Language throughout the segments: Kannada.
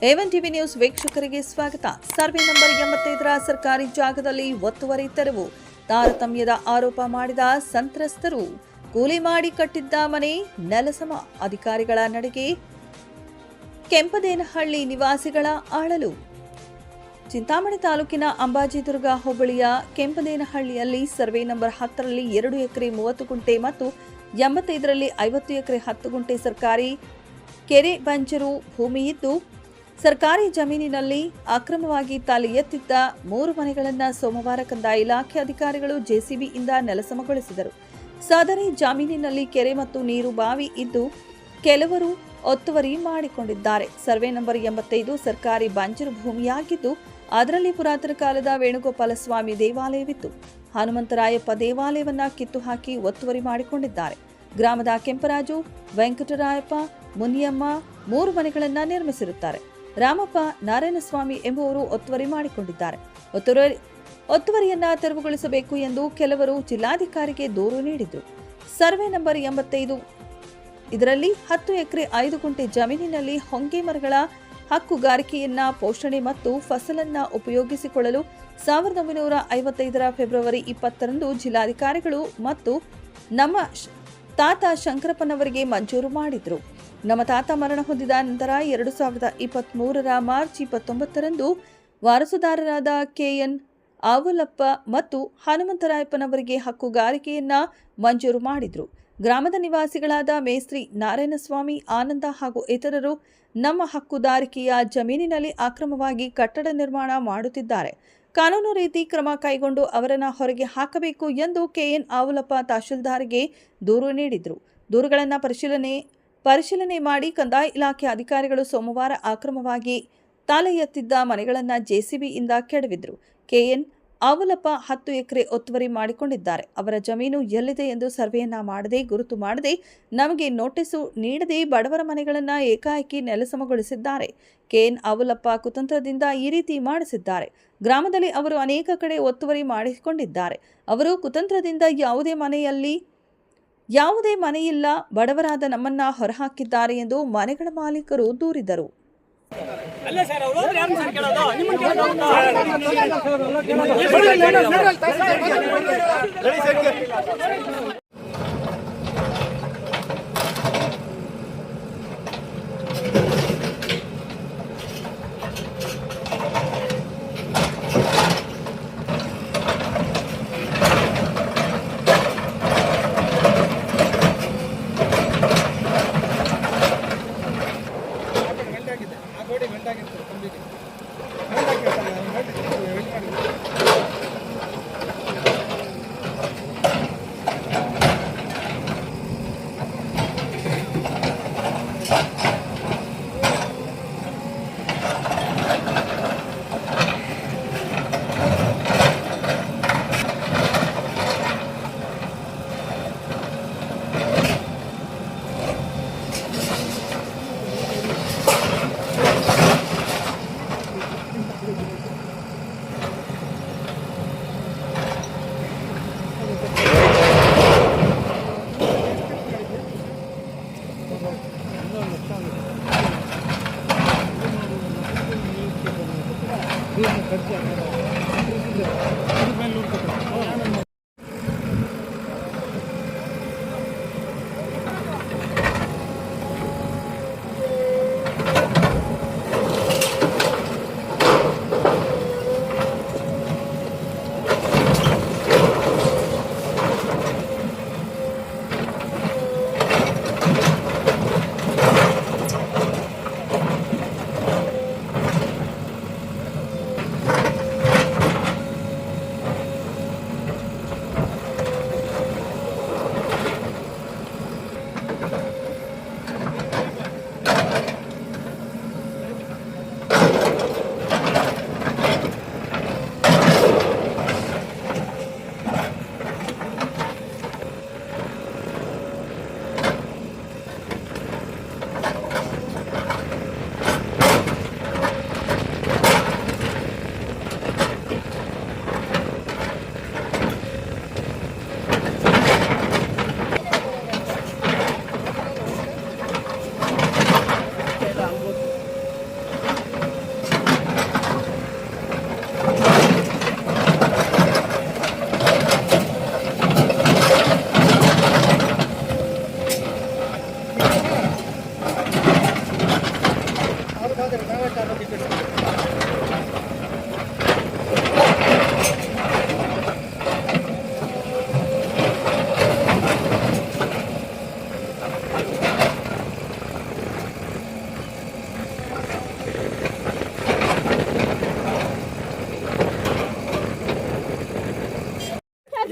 A1 ಟಿವಿ ನ್ಯೂಸ್ ವೀಕ್ಷಕರಿಗೆ ಸ್ವಾಗತ. ಸರ್ವೆ ನಂಬರ್ 85ರ ಸರ್ಕಾರಿ ಜಾಗದಲ್ಲಿ ಒತ್ತುವರಿ ತೆರವು. ತಾರತಮ್ಯದ ಆರೋಪ ಮಾಡಿದ ಸಂತ್ರಸ್ತರು. ಕೂಲಿ ಮಾಡಿ ಕಟ್ಟಿದ್ದ ಮನೆ ನೆಲಸಮ. ಅಧಿಕಾರಿಗಳ ನಡೆಗೆ ಕೆಂಪದೇನಹಳ್ಳಿ ನಿವಾಸಿಗಳ ಅಳಲು. ಚಿಂತಾಮಣಿ ತಾಲೂಕಿನ ಅಂಬಾಜಿದುರ್ಗ ಹೋಬಳಿಯ ಕೆಂಪದೇನಹಳ್ಳಿಯಲ್ಲಿ ಸರ್ವೆ ನಂಬರ್ 10ರಲ್ಲಿ 2 ಎಕರೆ 30 ಗುಂಟೆ ಮತ್ತು 85ರಲ್ಲಿ 50 ಎಕರೆ 10 ಗುಂಟೆ ಸರ್ಕಾರಿ ಕೆರೆ ಬಂಜರು ಭೂಮಿ ಇದ್ದು, ಸರ್ಕಾರಿ ಜಮೀನಿನಲ್ಲಿ ಅಕ್ರಮವಾಗಿ ತಲೆ ಎತ್ತಿದ್ದ 3 ಮನೆಗಳನ್ನು ಸೋಮವಾರ ಕಂದಾಯ ಇಲಾಖೆ ಅಧಿಕಾರಿಗಳು ಜೆಸಿಬಿಯಿಂದ ನೆಲಸಮಗೊಳಿಸಿದರು. ಸದರಿ ಜಮೀನಿನಲ್ಲಿ ಕೆರೆ ಮತ್ತು ನೀರು ಬಾವಿ ಇದ್ದು, ಕೆಲವರು ಒತ್ತುವರಿ ಮಾಡಿಕೊಂಡಿದ್ದಾರೆ. ಸರ್ವೆ ನಂಬರ್ 85 ಸರ್ಕಾರಿ ಬಂಜರು ಭೂಮಿಯಾಗಿದ್ದು, ಅದರಲ್ಲಿ ಪುರಾತನ ಕಾಲದ ವೇಣುಗೋಪಾಲ ಸ್ವಾಮಿ ದೇವಾಲಯವಿತ್ತು. ಹನುಮಂತರಾಯಪ್ಪ ದೇವಾಲಯವನ್ನ ಕಿತ್ತು ಹಾಕಿ ಒತ್ತುವರಿ ಮಾಡಿಕೊಂಡಿದ್ದಾರೆ. ಗ್ರಾಮದ ಕೆಂಪರಾಜು, ವೆಂಕಟರಾಯಪ್ಪ, ಮುನಿಯಮ್ಮ 3 ಮನೆಗಳನ್ನು ನಿರ್ಮಿಸಿರುತ್ತಾರೆ. ರಾಮಪ್ಪ, ನಾರಾಯಣಸ್ವಾಮಿ ಎಂಬುವರು ಒತ್ತುವರಿ ಮಾಡಿಕೊಂಡಿದ್ದಾರೆ. ಒತ್ತುವರಿಯನ್ನ ತೆರವುಗೊಳಿಸಬೇಕು ಎಂದು ಕೆಲವರು ಜಿಲ್ಲಾಧಿಕಾರಿಗೆ ದೂರು ನೀಡಿದರು. ಸರ್ವೆ ನಂಬರ್ 85 ಇದರಲ್ಲಿ 10 ಎಕರೆ 5 ಗುಂಟೆ ಜಮೀನಿನಲ್ಲಿ ಹೊಂಗೆ ಮರಗಳ ಹಕ್ಕುಗಾರಿಕೆಯನ್ನ ಪೋಷಣೆ ಮತ್ತು ಫಸಲನ್ನ ಉಪಯೋಗಿಸಿಕೊಳ್ಳಲು 1955ರ ಫೆಬ್ರವರಿ 20ರಂದು ಜಿಲ್ಲಾಧಿಕಾರಿಗಳು ಮತ್ತು ನಮ್ಮ ತಾತ ಶಂಕರಪ್ಪನವರಿಗೆ ಮಂಜೂರು ಮಾಡಿದ್ರು. ನಮ್ಮ ತಾತ ಮರಣ ಹೊಂದಿದ ನಂತರ 2023ರ ಮಾರ್ಚ್ 29ರಂದು ವಾರಸುದಾರರಾದ ಕೆಎನ್ ಆವಲಪ್ಪ ಮತ್ತು ಹನುಮಂತರಾಯಪ್ಪನವರಿಗೆ ಹಕ್ಕುಗಾರಿಕೆಯನ್ನ ಮಂಜೂರು ಮಾಡಿದ್ರು. ಗ್ರಾಮದ ನಿವಾಸಿಗಳಾದ ಮೇಸ್ತ್ರಿ ನಾರಾಯಣಸ್ವಾಮಿ, ಆನಂದ ಹಾಗೂ ಇತರರು ನಮ್ಮ ಹಕ್ಕುದಾರಿಕೆಯ ಜಮೀನಿನಲ್ಲಿ ಅಕ್ರಮವಾಗಿ ಕಟ್ಟಡ ನಿರ್ಮಾಣ ಮಾಡುತ್ತಿದ್ದಾರೆ. ಕಾನೂನು ರೀತಿ ಕ್ರಮ ಕೈಗೊಂಡು ಅವರನ್ನು ಹೊರಗೆ ಹಾಕಬೇಕು ಎಂದು ಕೆಎನ್ ಆವಲಪ್ಪ ತಹಶೀಲ್ದಾರ್ಗೆ ದೂರು ನೀಡಿದರು. ದೂರುಗಳನ್ನು ಪರಿಶೀಲನೆ ಮಾಡಿ ಕಂದಾಯ ಇಲಾಖೆ ಅಧಿಕಾರಿಗಳು ಸೋಮವಾರ ಅಕ್ರಮವಾಗಿ ತಲೆ ಎತ್ತಿದ್ದ ಮನೆಗಳನ್ನು ಜೆಸಿಬಿಯಿಂದ ಕೆಡವಿದ್ರು. ಕೆಎನ್ ಆವಲಪ್ಪ 10 ಎಕರೆ ಒತ್ತುವರಿ ಮಾಡಿಕೊಂಡಿದ್ದಾರೆ. ಅವರ ಜಮೀನು ಎಲ್ಲಿದೆ ಎಂದು ಸರ್ವೆಯನ್ನ ಮಾಡದೆ, ಗುರುತು ಮಾಡದೆ, ನಮಗೆ ನೋಟಿಸು ನೀಡದೆ ಬಡವರ ಮನೆಗಳನ್ನು ಏಕಾಏಕಿ ನೆಲಸಮಗೊಳಿಸಿದ್ದಾರೆ. ಕೆಎನ್ ಆವಲಪ್ಪ ಕುತಂತ್ರದಿಂದ ಈ ರೀತಿ ಮಾಡಿಸಿದ್ದಾರೆ. ಗ್ರಾಮದಲ್ಲಿ ಅವರು ಅನೇಕ ಕಡೆ ಒತ್ತುವರಿ ಮಾಡಿಕೊಂಡಿದ್ದಾರೆ. ಅವರು ಕುತಂತ್ರದಿಂದ ಯಾವುದೇ ಮನೆಯಿಲ್ಲ, ಬಡವರಾದ ನಮ್ಮನ್ನ ಹೊರಹಾಕಿದ್ದಾರೆ ಎಂದು ಮನೆಗಳ ಮಾಲೀಕರು ದೂರಿದರು. ಅಲ್ಲ ಸರ್, ಅವರು ಯಾರು ಸರ್ ಕೇಳೋದು? ನಿಮ್ಮನ್ನ ಕೇಳೋದು?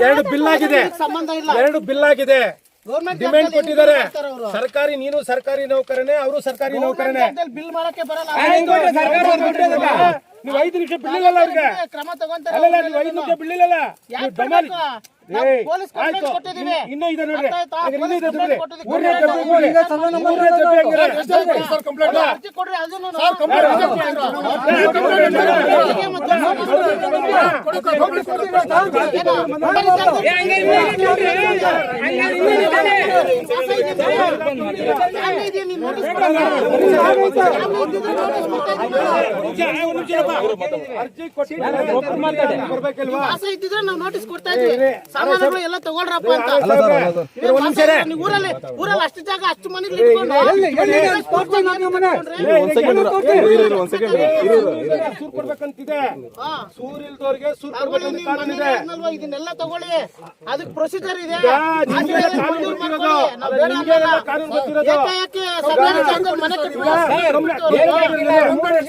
ಎರಡು ಬಿಲ್ ಆಗಿದೆ, ಎರಡು ಬಿಲ್ ಆಗಿದೆ. ಡಿಮ್ಯಾಂಡ್ ಕೊಟ್ಟಿದ್ದಾರೆ. ಸರ್ಕಾರಿ, ನೀನು ಸರ್ಕಾರಿ ನೌಕರನೇ, ಅವರು ಸರ್ಕಾರಿ ನೌಕರನೇ. ಬಿಲ್ ಮಾಡಕ್ಕೆ ಬರಲ್ಲ. ನೀವು 5 ನಿಮಿಷ ಬಿಡ್ಲಿಲ್ಲ ಅವ್ರಿಗೆ. ಕ್ರಮ ತಗೊಂತಾರೆ. ಅಲ್ಲ, ನೀವು 5 ನಿಮಿಷ ಬಿಡ್ಲಿಲ್ಲ. ಆಯ್ತು, ಇನ್ನೂ ಇದೆ ನೋಡ್ರಿ. ಅರ್ಜಿ ಕೊಡ್ರಿ, ಅದನ್ನು ಅರ್ಜಿ ಕೊಟ್ಟಿದ್ರೆ ಇದ್ದಿದ್ರೆ ನಾವು ನೋಟಿಸ್ ಕೊಡ್ತಾ ಇದ್ವಿ. ಸಾಮಾನುಗಳು ಎಲ್ಲ ತಗೊಳ್ರಪ್ಪ ಅಂತ. ಊರಲ್ಲಿ ಅಷ್ಟು ಜಾಗ, ಅಷ್ಟು ಮನೆಗಳು ಇಟ್ಕೊಂಡು ಸೂರ್ ಕೊಡ್ಬೇಕಂತಿದೆ. ಸೂರ್ ಇಲ್ದವ್ರಿಗೆ ಸೂರ್ ಕೊಡ್ಬೇಕಂತ ಕಾನೂನು ಇದೆ. ಇದನ್ನೆಲ್ಲ ತಗೊಳ್ಳಿ, ಅದಕ್ಕೆ ಪ್ರೊಸೀಜರ್ ಇದೆ. ಕಾನೂನು ಗೊತ್ತಿರೋದು. ಏಕಾಏಕಿ ಸರ್ಕಾರಿ ಜಾಗದಲ್ಲಿ ಮನೆ ಸುಮ್ಮನೆ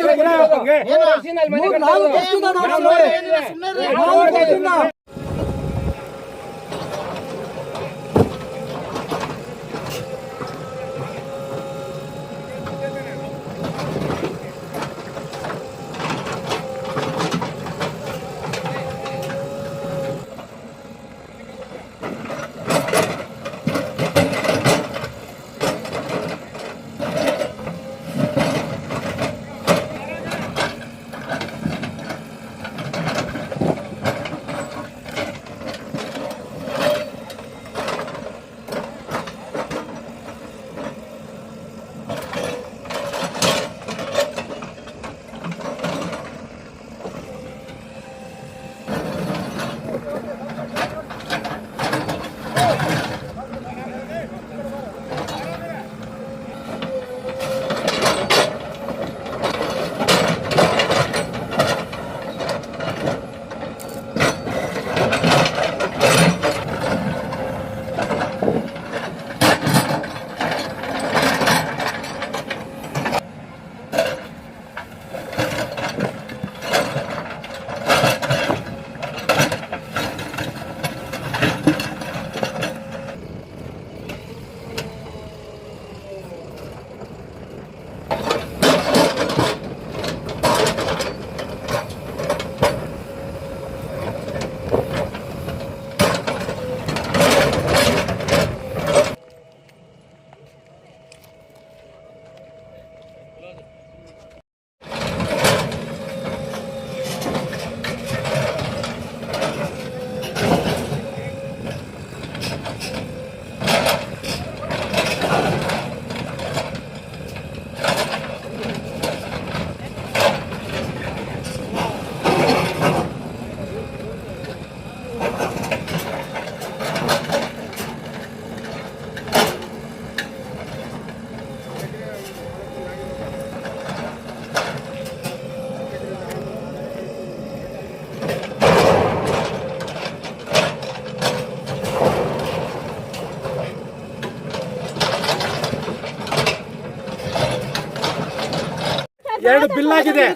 ಎರಡು ಬಿಲ್ ಆಗಿದೆ,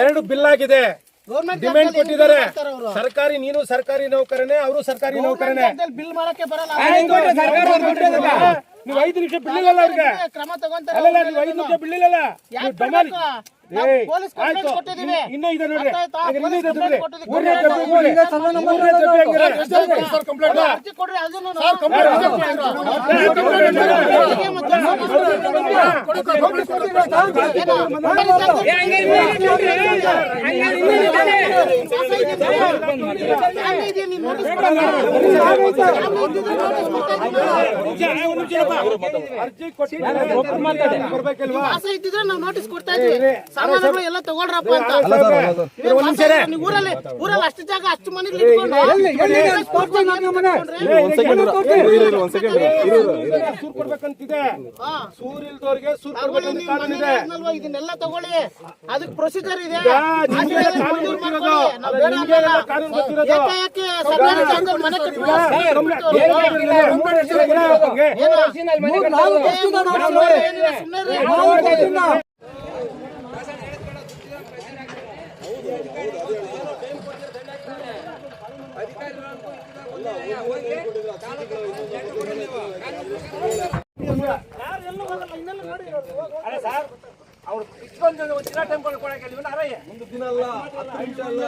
ಎರಡು ಬಿಲ್ ಆಗಿದೆ. ಡಿಮ್ಯಾಂಡ್ ಕೊಟ್ಟಿದ್ದಾರೆ. ಸರ್ಕಾರಿ, ನೀನು ಸರ್ಕಾರಿ ನೌಕರನೇ, ಅವರು ಸರ್ಕಾರಿ ನೌಕರನೇ. ಬಿಲ್ ಮಾಡಕ್ಕೆ ಬರಲ್ಲ. ನೀವು 5 ನಿಮಿಷ ಬಿಡ್ಲಿಲ್ಲ ಅವ್ರಿಗೆ. ಕ್ರಮ ತಗೊಂತಾರೆ. ಅಲ್ಲ, ನೀವು 5 ನಿಮಿಷ ಬಿಡ್ಲಿಲ್ಲ. ಆಯ್ತು, ಇನ್ನೂ ಇದೆ ನೋಡ್ರಿ. ಅರ್ಜಿ ಕೊಡ್ರಿ, ಅದನ್ನು ಅರ್ಜಿ ಕೊಟ್ಟಿದ್ರೆ ಆಸೆ ಇದ್ದಿದ್ರೆ ನಾವು ನೋಟಿಸ್ ಕೊಡ್ತಾ ಇದ್ವಿ. ಸಾಮಾನುಗಳು ಎಲ್ಲ ತಗೊಳ್ರಪ್ಪ ಅಂತ. ಊರಲ್ಲಿ ಅಷ್ಟು ಜಾಗ, ಅಷ್ಟು ಮನೆಗಳು ಇಟ್ಕೊಂಡು ಸೂರ್ ಕೊಡ್ಬೇಕಂತಿದೆ. ಸೂರ್ ಇಲ್ದವ್ರಿಗೆ ಸೂರ್ ಕೊಡ್ಬೇಕಂತ ಕಾನೂನು ಇದೆ. ಇದನ್ನೆಲ್ಲ ತಗೊಳ್ಳಿ, ಅದಕ್ಕೆ ಪ್ರೊಸೀಜರ್ ಇದೆ. ಕಾನೂನು ಗೊತ್ತಿರೋದು. ಏಕಾಏಕಿ ಸರ್ಕಾರಿ ಜಾಗದಲ್ಲಿ ಮನೆ ಸುಮ್ಮನೆ ಅಲ್ಲ ಸರ್ ಅವ್ರು ಇಷ್ಟೊಂದು ದಿನ ಟೈಮ್ ಕೊಡಕ್ಕೆ ಅರಯ್ಯ ಒಂದು ದಿನ ಅಲ್ಲ 10 ನಿಮಿಷ ಅಲ್ಲ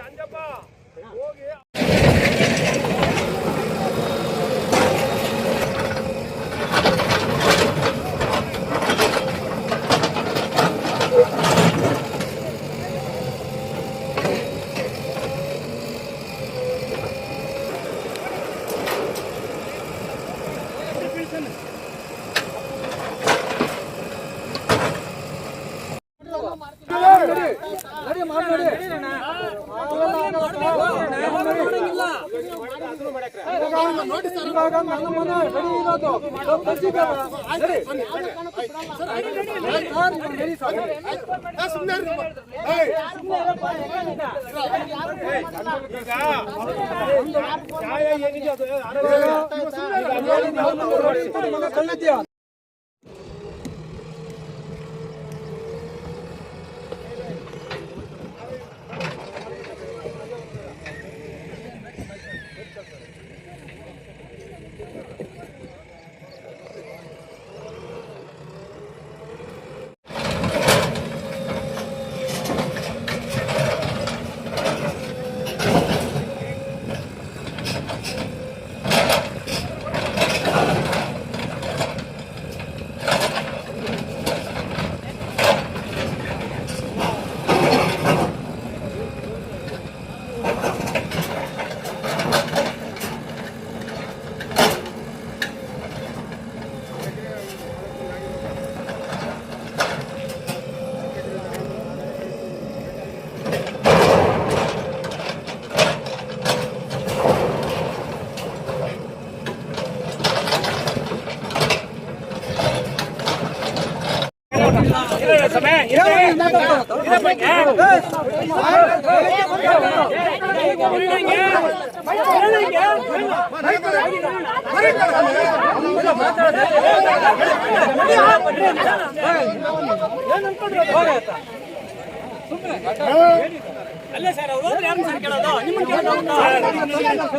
ಅಂಜಪ್ಪ ಹೋಗಿ ಅಲ್ಲೇ ಸರ್ ಅವರು ಯಾರು ಸರ್ ಕೇಳೋದು ನಿಮ್ಮನ್ನ ಕೇಳೋದು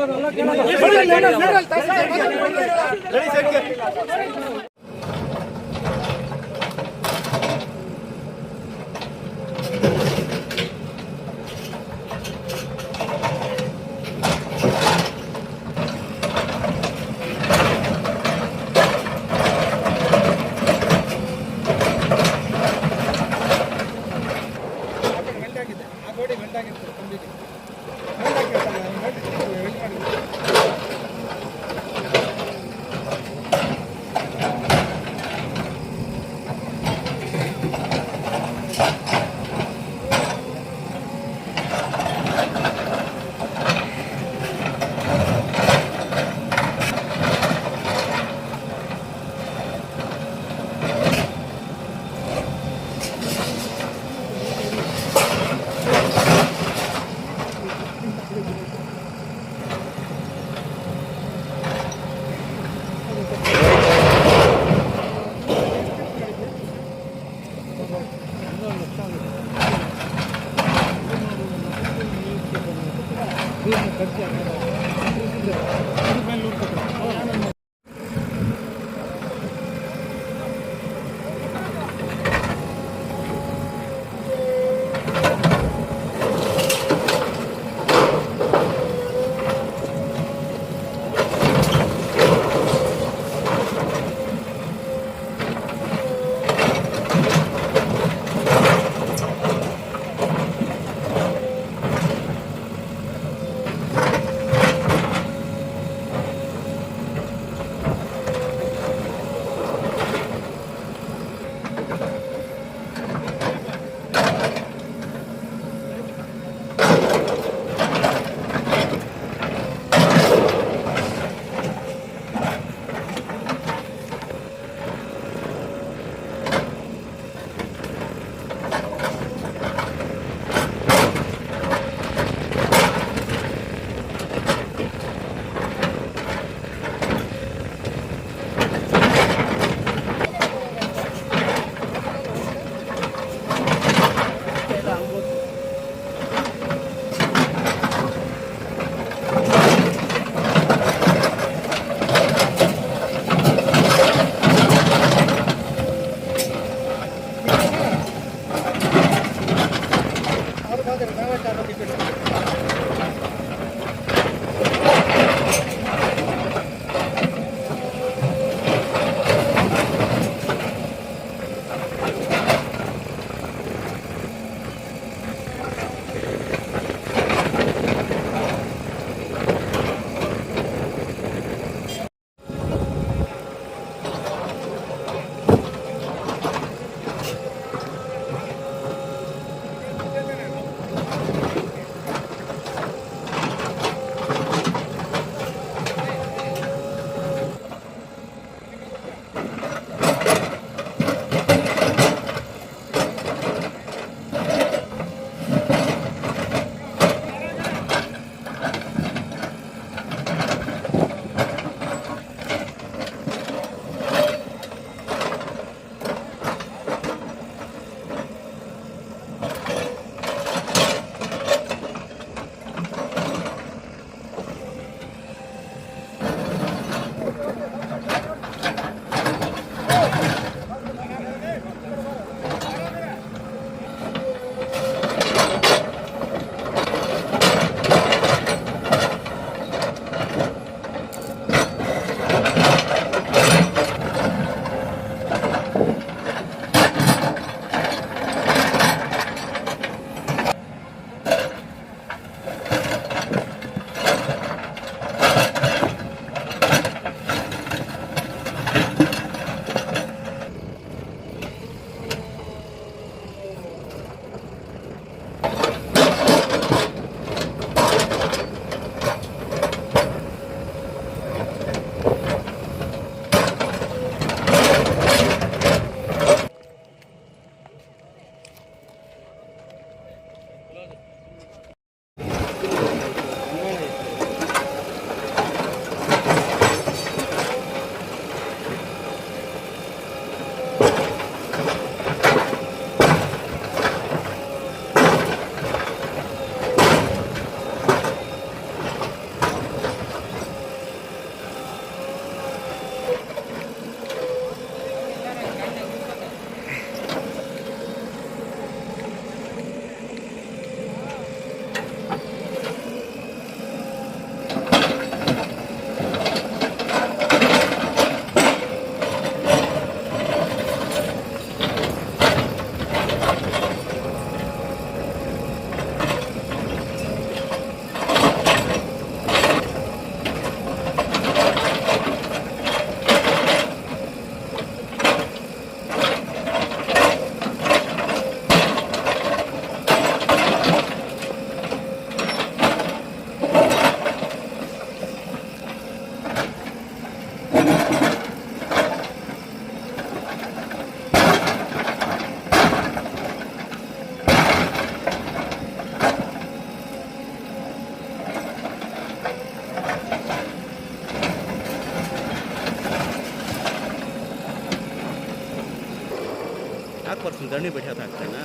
ಯಾಕೆ ಬರ್ತೀನಿ ದಂಡಿ ಬಿಟ್ಟು ಹಾಕ್ತೇನೆ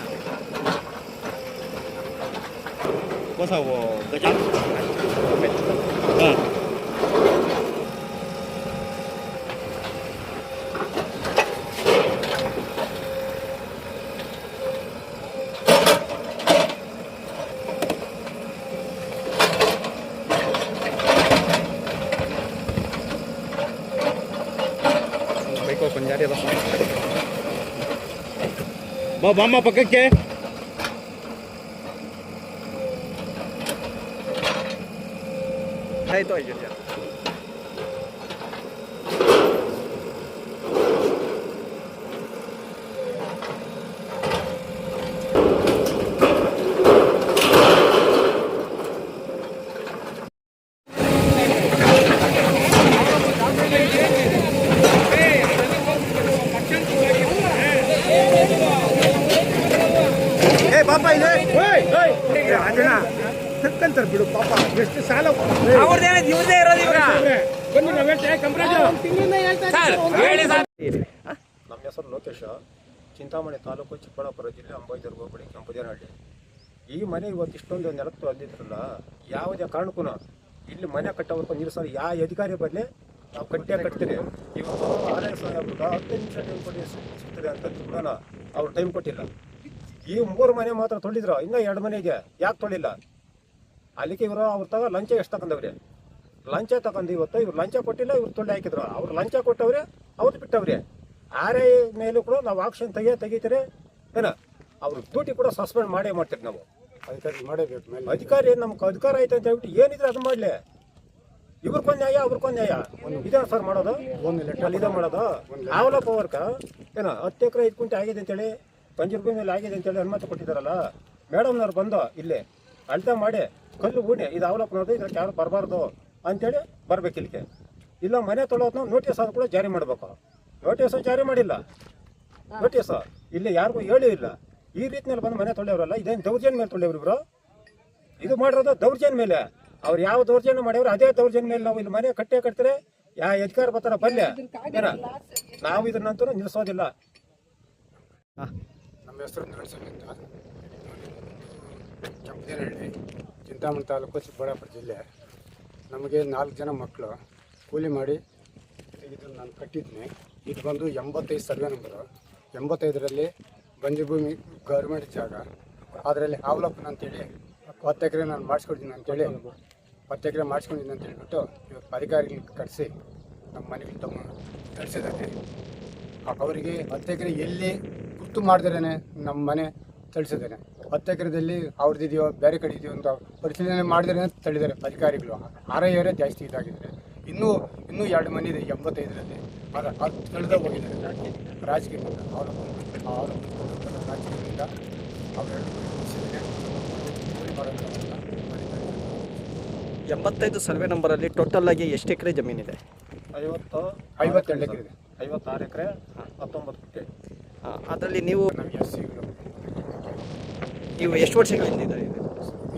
ಹೊಸ ಗಜ ಹಾಂ ಬೈಕ್ ಓಪನ್ ಜಾರಿ ಅದ ಬಾಮ್ಮ ಪಕ್ಕಕ್ಕೆ ಆಯ್ತು ಆಯ್ತು ಪಾಪ ಇದೆ ತಕ್ಕಂತಾರೆ ಬಿಡು ಪಾಪ ಎಷ್ಟು ಸಾಲ ಇವ್ರದೇ ಇರೋದು ಇವಾಗ ಬನ್ನಿ ನಾವು ಹೇಳ್ತೇವೆ ಕಂಪ್ರಾಜು ತಿಂಗಳಿಂದ ಹೇಳ್ತಾ ಇದ್ದೀವಿ. ನಮ್ಮ ಹೆಸರು ಲೋಕೇಶ, ಚಿಂತಾಮಣಿ ತಾಲೂಕು ಚಿಕ್ಕಬಳ್ಳಾಪುರ ಜಿಲ್ಲೆ ಅಂಬಾಜಿದರ್ಗ ಹೋಬಳಿ ಕೆಂಪದೇನಹಳ್ಳಿ. ಈ ಮನೆ ಇವತ್ತು ಇಷ್ಟೊಂದು ನೆಲತ್ತು ಅಂದಿದ್ರಲ್ಲ, ಯಾವುದೇ ಕಾರಣಕ್ಕೂ ಇಲ್ಲಿ ಮನೆ ಕಟ್ಟೋವರೆಗೂ ನಿಲ್ಲಿಸೋದು ಯಾವ ಅಧಿಕಾರಿ ಬರಲಿ ನಾವು ಕಟ್ತೀರಿ. ಇವತ್ತು RS ಸಾಹೇಬ್ರಿಗೆ 10 ನಿಮಿಷ ಟೈಮ್ ಕೊಡಿ ಸಿಗ್ತದೆ ಅಂತ ಕೂಡ ಅವ್ರು ಟೈಮ್ ಕೊಟ್ಟಿಲ್ಲ. ಈ 3 ಮನೆ ಮಾತ್ರ ತೊಳಿದ್ರು, ಇನ್ನೂ 2 ಮನೆ ಇದೆ, ಯಾಕೆ ತೊಳಿಲ್ಲ? ಅಲ್ಲಿಗೆ ಇವರು ಅವ್ರ ತಗ ಲಂಚ ಎಷ್ಟು ತಗೊಂಡವ್ರಿ? ಲಂಚ ತಗೊಂಡು ಇವತ್ತು ಇವ್ರು ಲಂಚ ಕೊಟ್ಟಿಲ್ಲ, ಇವ್ರು ತೊಳ್ಳಿ ಹಾಕಿದ್ರು. ಅವ್ರು ಲಂಚ ಕೊಟ್ಟವ್ರೆ, ಅವ್ರು ಬಿಟ್ಟವ್ರಿ. RI ಮೇಲೂ ಕೂಡ ನಾವು ಆಕ್ಷನ್ ತೆಗಿತಾರೆ ಏನ, ಅವ್ರ ಡ್ಯೂಟಿ ಕೂಡ ಸಸ್ಪೆಂಡ್ ಮಾಡ್ತೀರಿ ನಾವು. ಅಧಿಕಾರಿ ಮಾಡಬೇಕು. ಅಧಿಕಾರಿ ನಮ್ಗೆ ಅಧಿಕಾರ ಐತೆ ಅಂತ ಹೇಳ್ಬಿಟ್ಟು ಏನಿದ್ರೆ ಅದು ಮಾಡಲಿ. ಇವ್ರಿಗೊಂದು ನ್ಯಾಯ ಅವ್ರಿಗೊಂದು ನ್ಯಾಯ ಇದೇ ಸರ್ ಮಾಡೋದು, ಅಲ್ಲಿ ಇದೇ ಮಾಡೋದು. ಆವಲಪ್ಪ ವರ್ಕ ಏನ 10 ಎಕರೆ 5 ಗುಂಟೆ ಆಗಿದೆ ಅಂತೇಳಿ, ಪಂಜರುಭೂಮಿ ಮೇಲೆ ಆಗಿದೆ ಅಂತೇಳಿ ಅನುಮತಿ ಕೊಟ್ಟಿದ್ದಾರಲ್ಲ, ಮೇಡಮ್ನವ್ರು ಬಂದು ಇಲ್ಲಿ ಅಳತೆ ಮಾಡಿ ಕಲ್ಲು ಹೂಣಿ ಇದು ಅವಲಪ್ಪನವ್ರದ್ದು, ಇದಕ್ಕೆ ಯಾರು ಬರಬಾರ್ದು ಅಂತೇಳಿ ಬರ್ಬೇಕು ಇಲ್ಲಿಗೆ. ಇಲ್ಲ ಮನೆ ತೊಳೋದನ್ನ ನೋಟಿಸ್ ಅದು ಕೂಡ ಜಾರಿ ಮಾಡಬೇಕು. ನೋಟಿಸು ಜಾರಿ ಮಾಡಿಲ್ಲ, ನೋಟಿಸು ಇಲ್ಲಿ ಯಾರಿಗೂ ಹೇಳಿ ಇಲ್ಲ. ಈ ರೀತಿಯಲ್ಲಿ ಬಂದು ಮನೆ ತೊಳೆಯವ್ರಲ್ಲ, ಇದೇನು ದೌರ್ಜನ್ಯ ಮೇಲೆ ತೊಳೆಯವ್ರು ಇವರು. ಇದು ಮಾಡಿರೋದು ದೌರ್ಜನ್ಯ ಮೇಲೆ. ಅವ್ರು ಯಾವ ದೌರ್ಜನ್ಯ ಮಾಡ್ಯವ್ರು ಅದೇ ದೌರ್ಜನ್ಯ ಮೇಲೆ ನಾವು ಇಲ್ಲಿ ಮನೆ ಕಟ್ತಾರೆ. ಯಾವ ಅಧಿಕಾರ ಬರ್ತಾರ ಬಲ್ಲೆ ಏನ, ನಾವು ಇದನ್ನಂತೂ ನಿಲ್ಲಿಸೋದಿಲ್ಲ. ನಮ್ಮ ಹೆಸರು ನರಸಿಂಹ ಅಂತ, ಕೆಂಪದೇನಹಳ್ಳಿ, ಚಿಂತಾಮಣಿ ತಾಲೂಕು, ಚಿಕ್ಕಬಳ್ಳಾಪುರ ಜಿಲ್ಲೆ. ನಮಗೆ 4 ಜನ ಮಕ್ಕಳು ಕೂಲಿ ಮಾಡಿ ಇದನ್ನು ನಾನು ಕಟ್ಟಿದ್ದೀನಿ. ಇದು ಬಂದು 85 ಸರ್ವೆ ನಂಬರು. 85ರಲ್ಲಿ ಬಂಜರುಭೂಮಿ ಗೌರ್ಮೆಂಟ್ ಜಾಗ, ಅದರಲ್ಲಿ ಹಾವಲಪ್ಪನ ಅಂತೇಳಿ 10 ಎಕರೆ ನಾನು ಮಾಡಿಸ್ಕೊಡ್ತೀನಿ ಅಂತೇಳಿ 10 ಎಕರೆ ಮಾಡಿಸ್ಕೊಂಡಿದ್ದೀನಿ ಅಂತ ಹೇಳ್ಬಿಟ್ಟು ಇವತ್ತು ಅಧಿಕಾರಿಗಳಿಗೆ ಕರೆಸಿ ನಮ್ಮ ಮನೆಗೆ ತಗೊಂಡು ಕಳಿಸಿದ್ದಾರೆ. ಅವರಿಗೆ 10 ಎಕರೆ ಎಲ್ಲಿ ಗುರ್ತು ಮಾಡ್ದಿರೇನೆ ನಮ್ಮ ಮನೆ ತಳಿಸಿದ್ದಾನೆ. 10 ಎಕರೆದಲ್ಲಿ ಅವ್ರದ್ದಿದೆಯೋ ಬೇರೆ ಕಡೆ ಇದೆಯೋ ಅಂತ ಪರಿಶೀಲನೆ ಮಾಡಿದ್ರೆ ತಳಿದ್ದಾರೆ ಅಧಿಕಾರಿಗಳು. RI ಅವರೇ ಜಾಸ್ತಿ ಇದಾಗಿದ್ದಾರೆ. ಇನ್ನೂ 2 ಮನೆ ಇದೆ 85ರಲ್ಲಿ, ಅದು ತಳೆದ ಹೋಗಿದ್ದಾರೆ ರಾಜಕೀಯದಿಂದ. ಅವರು ರಾಜಕೀಯದಿಂದ ಅವರೆರಡು 85 ಸರ್ವೆ ನಂಬರಲ್ಲಿ ಟೋಟಲ್ ಆಗಿ ಎಷ್ಟು ಎಕರೆ ಜಮೀನಿದೆ? 52 ಎಕರೆ ಇದೆ. 56 ಎಕರೆ 19 ಗುಂಟೆ. ಅದರಲ್ಲಿ ನೀವು ನಮಗೆ ಎಸ್ಸಿಗಳು ನೀವು ಎಷ್ಟು ವರ್ಷಗಳಿಂದ ಇದ್ದಾರೆ?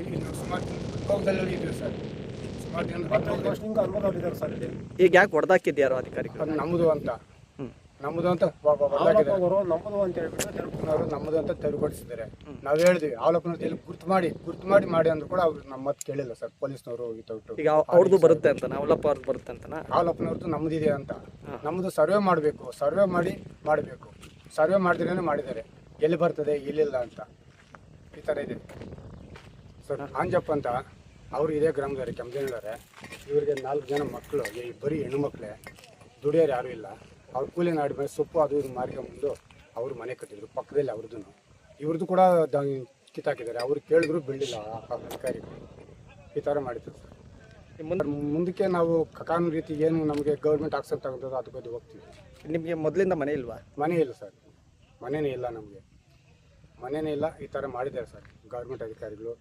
ಇಲ್ಲಿ ಸುಮಾರು ಅನುಭವದಲ್ಲಿ ಇದೆ ಸರ್. ಸುಮಾರು ಜನ 15 ವರ್ಷದಿಂದ ಅನುಭವದಲ್ಲಿದ್ದಾರೆ ಸರ್ ಇಲ್ಲಿ. ಈಗ ಯಾಕೆ ಹೊಡೆದಾಕಿದ್ಯಾರೋ ಅಧಿಕಾರಿಗಳು? ಅದು ನಮ್ಮದು ಅಂತ ನಮ್ಮದು ಅಂತ ಅವರು ನಮ್ಮದು ಅಂತ ಹೇಳ್ಬಿಟ್ಟು ಅವರು ನಮ್ಮದು ಅಂತ ತೆರವುಗೊಳಿಸಿದ್ದಾರೆ. ನಾವು ಹೇಳಿದ್ವಿ ಅವಲಪ್ಪನವ್ರು ಗುರ್ತು ಮಾಡಿ ಅಂದ್ರು ಕೂಡ ಅವ್ರು ನಮ್ಮ ಮಾತು ಕೇಳಿಲ್ಲ ಸರ್. ಪೊಲೀಸ್ನವರು ಹೋಗಿತ್ತು. ಈಗ ಅವ್ರದ್ದು ಬರುತ್ತೆ ಅಂತ, ಅವಲಪ್ಪ ಅವ್ರದ್ದು ಬರುತ್ತೆ ಅಂತನಾ? ಅವಲಪ್ಪನವ್ರದ್ದು ನಮ್ಮದಿದೆ ಅಂತ. ನಮ್ಮದು ಸರ್ವೆ ಮಾಡಬೇಕು, ಸರ್ವೆ ಮಾಡಬೇಕು. ಸರ್ವೆ ಮಾಡಿದ್ರೇ ಮಾಡಿದ್ದಾರೆ. ಎಲ್ಲಿ ಬರ್ತದೆ ಎಲ್ಲಿಲ್ಲ ಅಂತ ಈ ಥರ ಇದೆ ಸರ್. ಆಂಜಪ್ಪ ಅಂತ ಅವರು ಇದೇ ಗ್ರಾಮದವ್ರೆ, ಕೆಂಪದೇನಹಳ್ಳಿ. ಇವರಿಗೆ 4 ಜನ ಮಕ್ಕಳು, ಬರೀ ಹೆಣ್ಣು ಮಕ್ಕಳೇ, ದುಡಿಯೋರು ಯಾರೂ ಇಲ್ಲ. ಅವ್ರು ಕೂಲಿ ನಾಡಿ ಮೇಲೆ ಸೊಪ್ಪು ಅದು ಇದು ಮಾರ್ಕೊಂಡ್ಬಂದು ಅವರು ಮನೆ ಕಟ್ಟಿದ್ರು ಪಕ್ಕದಲ್ಲಿ. ಅವ್ರದ್ದು ಇವ್ರದ್ದು ಕೂಡ ಕಿತ್ತಾಕಿದ್ದಾರೆ. ಅವ್ರು ಕೇಳಿದ್ರು ಬೀಳಿಲ್ಲ ಅಧಿಕಾರಿಗಳು. ಈ ಥರ ಮಾಡಿದ್ರು ಸರ್. ಮುಂದಕ್ಕೆ ನಾವು ಕಾನೂನು ರೀತಿ ಏನು ನಮಗೆ ಗೌರ್ಮೆಂಟ್ ಆಕ್ಷನ್ ತಗೊಂಡು ಅದು ಬಗ್ಗೆ ಹೋಗ್ತೀವಿ. ನಿಮಗೆ ಮೊದಲಿಂದ ಮನೆ ಇಲ್ವಾ? ಮನೆ ಇಲ್ಲ ಸರ್, ಮನೆಯೇ ಇಲ್ಲ ನಮಗೆ, ಮನೆಯೇ ಇಲ್ಲ. ಈ ಥರ ಮಾಡಿದ್ದಾರೆ ಸರ್ ಗೌರ್ಮೆಂಟ್ ಅಧಿಕಾರಿಗಳು.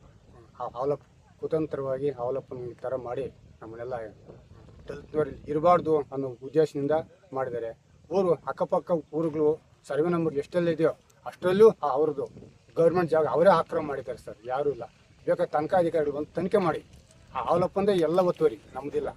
ಅವಲಪ್ಪ ಕುತಂತ್ರವಾಗಿ ಅವಲಪ್ಪನ ಈ ಥರ ಮಾಡಿ ನಮ್ಮನ್ನೆಲ್ಲ ದಲಿತರಲ್ಲಿ ಇರಬಾರ್ದು ಅನ್ನೋ ಉದ್ದೇಶದಿಂದ ಮಾಡಿದ್ದಾರೆ. ಅಕ್ಕಪಕ್ಕ ಊರುಗಳು ಸರ್ವೆ ನಂಬರ್ ಎಷ್ಟೆಲ್ಲ ಇದೆಯೋ ಅಷ್ಟರಲ್ಲೂ ಅವ್ರದ್ದು ಗೌರ್ಮೆಂಟ್ ಜಾಗ ಅವರೇ ಆಕ್ರಮಣ ಮಾಡಿದ್ದಾರೆ ಸರ್. ಯಾರೂ ಇಲ್ಲ. ಬೇಕಾದ್ರೆ ತನಿಖಾ ಅಧಿಕಾರಿಗಳು ಬಂದು ತನಿಖೆ ಮಾಡಿ. ಅವಲಪ್ಪಂದ್ರೆ ಎಲ್ಲ ಒತ್ತುವರಿ, ನಮ್ಮದಿಲ್ಲ.